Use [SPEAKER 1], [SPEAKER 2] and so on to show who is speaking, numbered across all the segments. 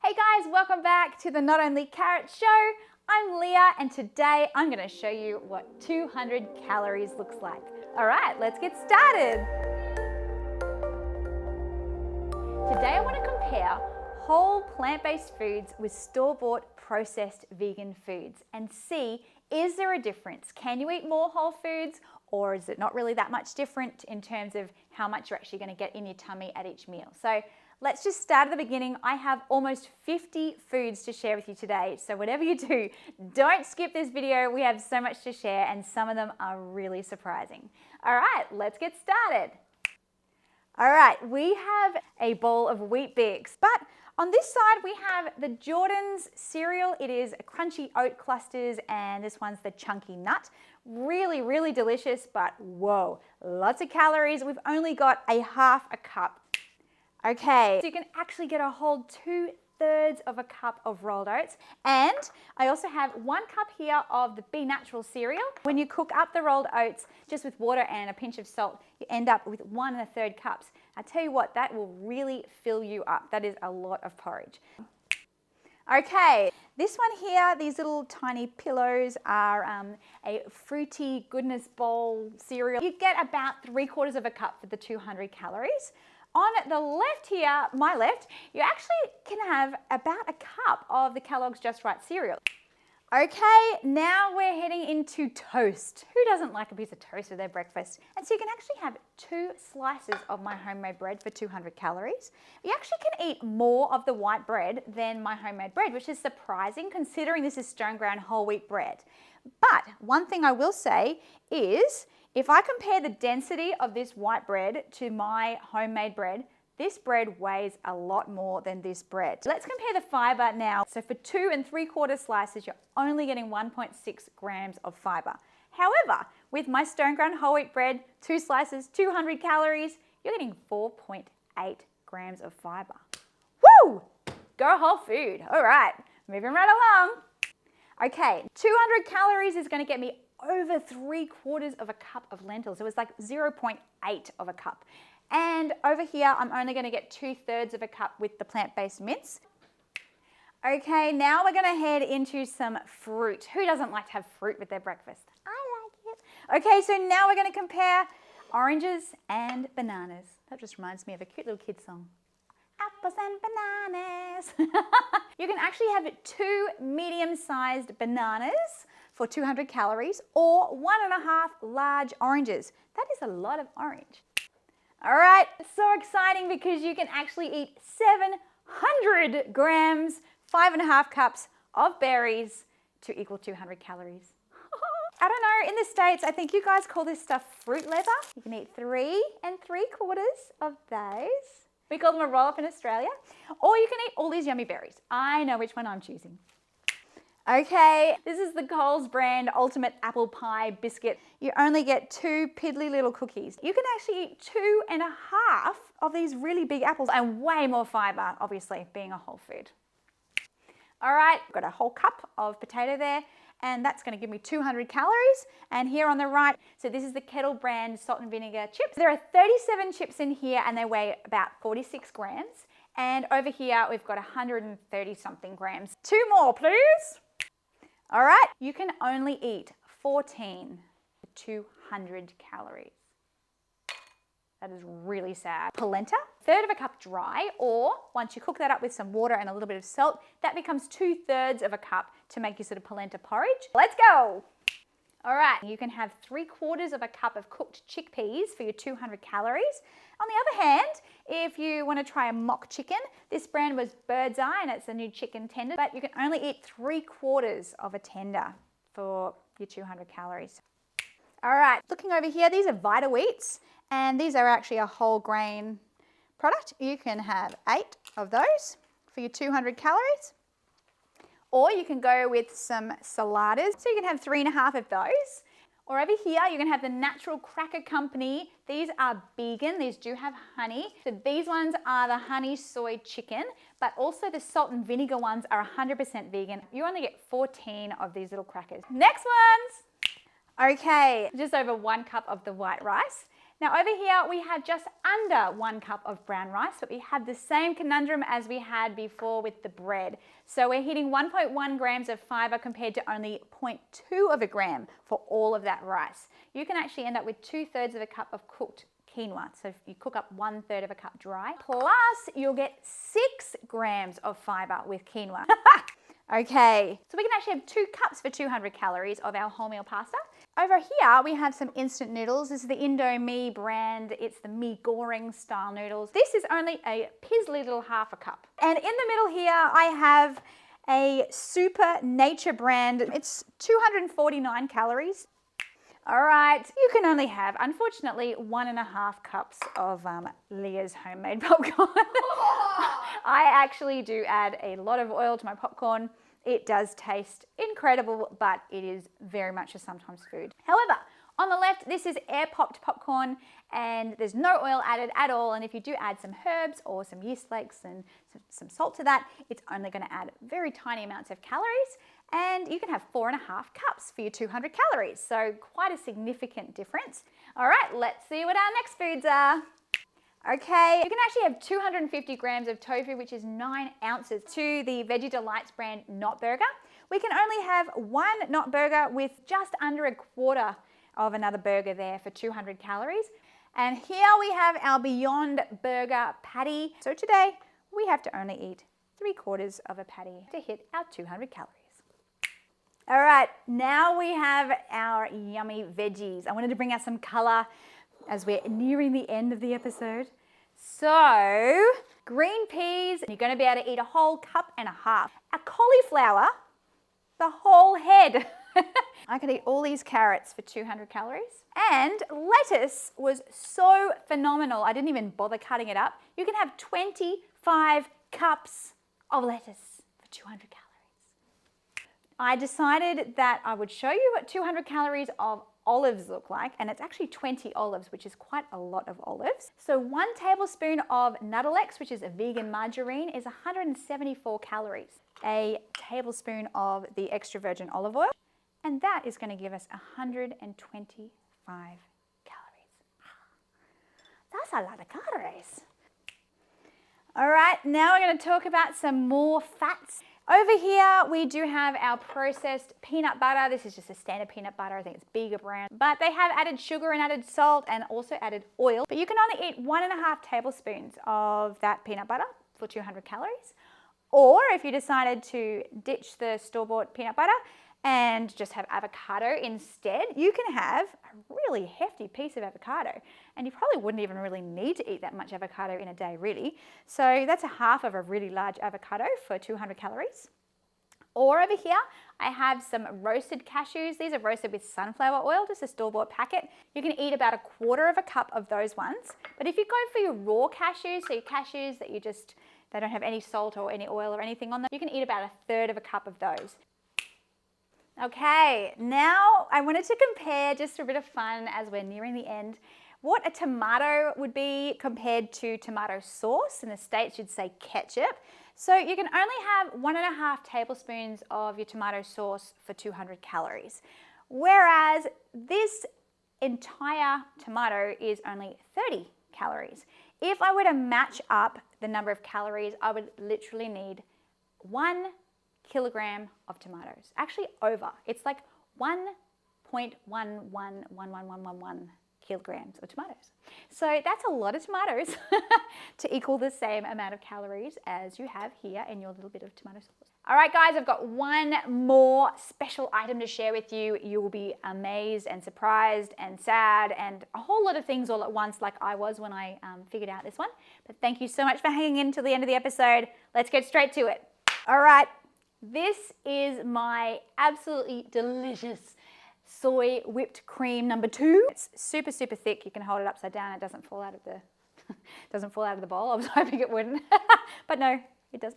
[SPEAKER 1] Hey guys, welcome back to the Not Only Carrot Show. I'm Leah and today I'm going to show you what 200 calories looks like. All right, let's get started. Today I want to compare whole plant-based foods with store-bought processed vegan foods and see, is there a difference? Can you eat more whole foods or is it not really that much different in terms of how much you're actually going to get in your tummy at each meal? So let's just start at the beginning. I have almost 50 foods to share with you today. So whatever you do, don't skip this video. We have so much to share and some of them are really surprising. All right, let's get started. All right, we have a bowl of Weet Bix, but on this side we have the Jordan's cereal. It is crunchy oat clusters and this one's the chunky nut. Really, really delicious, but whoa, lots of calories. We've only got a half a cup. Okay, so you can actually get a whole 2/3 of a cup of rolled oats. And I also have 1 cup here of the Be Natural cereal. When you cook up the rolled oats just with water and a pinch of salt, you end up with 1 1/3 cups. I tell you what, that will really fill you up. That is a lot of porridge. Okay, this one here, these little tiny pillows are a fruity goodness bowl cereal. You get about 3/4 of a cup for the 200 calories. On the left here, my left, you actually can have about a cup of the Kellogg's Just Right cereal. Okay, now we're heading into toast. Who doesn't like a piece of toast with their breakfast? And so you can actually have 2 slices of my homemade bread for 200 calories. You actually can eat more of the white bread than my homemade bread, which is surprising considering this is stone ground whole wheat bread. But one thing I will say is, if I compare the density of this white bread to my homemade bread, this bread weighs a lot more than this bread. Let's compare the fiber now. So for 2 3/4 slices, you're only getting 1.6 grams of fiber. However, with my stone ground whole wheat bread, 2 slices, 200 calories, you're getting 4.8 grams of fiber. Woo! Go whole food. All right, moving right along. Okay, 200 calories is going to get me over 3/4 of a cup of lentils. It was like 0.8 of a cup. And over here, I'm only going to get 2/3 of a cup with the plant-based mince. Okay, now we're going to head into some fruit. Who doesn't like to have fruit with their breakfast? I like it. Okay, so now we're going to compare oranges and bananas. That just reminds me of a cute little kid song. Apples and bananas. You can actually have 2 medium-sized bananas for 200 calories or 1.5 large oranges. That is a lot of orange. All right, so exciting because you can actually eat 700 grams, 5.5 cups of berries to equal 200 calories. I don't know, in the States, I think you guys call this stuff fruit leather. You can eat 3 3/4 of those. We call them a roll-up in Australia. Or you can eat all these yummy berries. I know which one I'm choosing. Okay, this is the Coles brand Ultimate Apple Pie Biscuit. You only get 2 piddly little cookies. You can actually eat 2.5 of these really big apples and way more fiber, obviously, being a whole food. All right, got a whole cup of potato there, and that's going to give me 200 calories. And here on the right, so this is the Kettle brand salt and vinegar chips. There are 37 chips in here and they weigh about 46 grams. And over here, we've got 130 something grams. 2 more, please. All right, you can only eat 14 to 200 calories. That is really sad. Polenta, 1/3 of a cup dry, or once you cook that up with some water and a little bit of salt, that becomes 2/3 of a cup to make your sort of polenta porridge. Let's go. All right, you can have 3/4 of a cup of cooked chickpeas for your 200 calories. On the other hand, if you want to try a mock chicken, this brand was Bird's Eye and it's a new chicken tender, but you can only eat 3/4 of a tender for your 200 calories. All right, looking over here, these are Vita Wheats, and these are actually a whole grain product. You can have 8 of those for your 200 calories. Or you can go with some saladas, so you can have 3.5 of those. Or over here, you can have the Natural Cracker Company. These are vegan, these do have honey. So these ones are the honey soy chicken, but also the salt and vinegar ones are 100% vegan. You only get 14 of these little crackers. Next ones. Okay, just over 1 cup of the white rice. Now over here we have just under 1 cup of brown rice, but we have the same conundrum as we had before with the bread. So we're hitting 1.1 grams of fiber compared to only 0.2 of a gram for all of that rice. You can actually end up with 2/3 of a cup of cooked quinoa. So if you cook up 1/3 of a cup dry, plus you'll get 6 grams of fiber with quinoa. Okay, so we can actually have 2 cups for 200 calories of our wholemeal pasta. Over here, we have some instant noodles. This is the Indomie brand. It's the mee goreng style noodles. This is only a pizzly little half a cup. And in the middle here, I have a Super Nature brand. It's 249 calories. All right, you can only have, unfortunately, 1.5 cups of Leah's homemade popcorn. I actually do add a lot of oil to my popcorn. It does taste incredible, but it is very much a sometimes food. However, on the left, this is air-popped popcorn and there's no oil added at all. And if you do add some herbs or some yeast flakes and some salt to that, it's only going to add very tiny amounts of calories. And you can have 4.5 cups for your 200 calories. So quite a significant difference. All right, let's see what our next foods are. Okay, you can actually have 250 grams of tofu, which is 9 ounces, to the Veggie Delights brand Not Burger. We can only have 1 Not Burger with just under 1/4 of another burger there for 200 calories. And here we have our Beyond Burger patty. So today we have to only eat 3/4 of a patty to hit our 200 calories. All right, now we have our yummy veggies. I wanted to bring out some color as we're nearing the end of the episode. So, green peas, you're going to be able to eat a whole 1.5 cups. A cauliflower, the whole head. I could eat all these carrots for 200 calories. And lettuce was so phenomenal, I didn't even bother cutting it up. You can have 25 cups of lettuce for 200 calories. I decided that I would show you what 200 calories of olives look like, and it's actually 20 olives, which is quite a lot of olives. So 1 tablespoon of Nuttelex, which is a vegan margarine, is 174 calories. A tablespoon of the extra virgin olive oil, and that is going to give us 125 calories. That's a lot of calories. All right, now we're going to talk about some more fats. Over here, we do have our processed peanut butter. This is just a standard peanut butter. I think it's Bega brand. But they have added sugar and added salt and also added oil. But you can only eat 1.5 tablespoons of that peanut butter for 200 calories. Or if you decided to ditch the store-bought peanut butter and just have avocado instead, you can have a really hefty piece of avocado. And you probably wouldn't even really need to eat that much avocado in a day, really. So that's 1/2 of a really large avocado for 200 calories. Or over here, I have some roasted cashews. These are roasted with sunflower oil, just a store-bought packet. You can eat about 1/4 cup of those ones. But if you go for your raw cashews, so your cashews that they don't have any salt or any oil or anything on them, you can eat about 1/3 cup of those. Okay, now I wanted to compare, just for a bit of fun as we're nearing the end, what a tomato would be compared to tomato sauce. In the States, you'd say ketchup. So you can only have 1.5 tablespoons of your tomato sauce for 200 calories. Whereas this entire tomato is only 30 calories. If I were to match up the number of calories, I would literally need 1 kilogram of tomatoes. Actually over. It's like 1.111111 kilograms of tomatoes. So that's a lot of tomatoes to equal the same amount of calories as you have here in your little bit of tomato sauce. All right, guys, I've got one more special item to share with you. You will be amazed and surprised and sad and a whole lot of things all at once, like I was when I figured out this one. But thank you so much for hanging in till the end of the episode. Let's get straight to it. All right. This is my absolutely delicious soy whipped cream number 2. It's super, super thick. You can hold it upside down. It doesn't fall out of the bowl. I was hoping it wouldn't, but no, it does.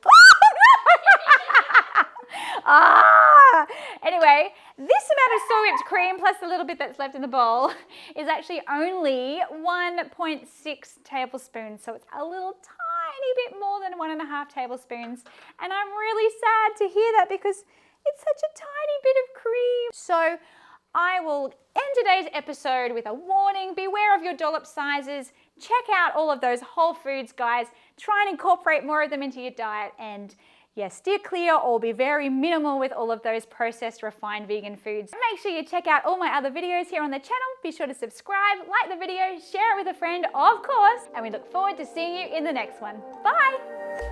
[SPEAKER 1] Anyway, this amount of soy whipped cream plus the little bit that's left in the bowl is actually only 1.6 tablespoons. So it's a little tiny bit more than 1.5 tablespoons. And I'm really sad to hear that because it's such a tiny bit of cream. So I will end today's episode with a warning. Beware of your dollop sizes. Check out all of those whole foods, guys. Try and incorporate more of them into your diet, and steer clear or be very minimal with all of those processed, refined vegan foods. Make sure you check out all my other videos here on the channel. Be sure to subscribe, like the video, share it with a friend, of course, and we look forward to seeing you in the next one. Bye!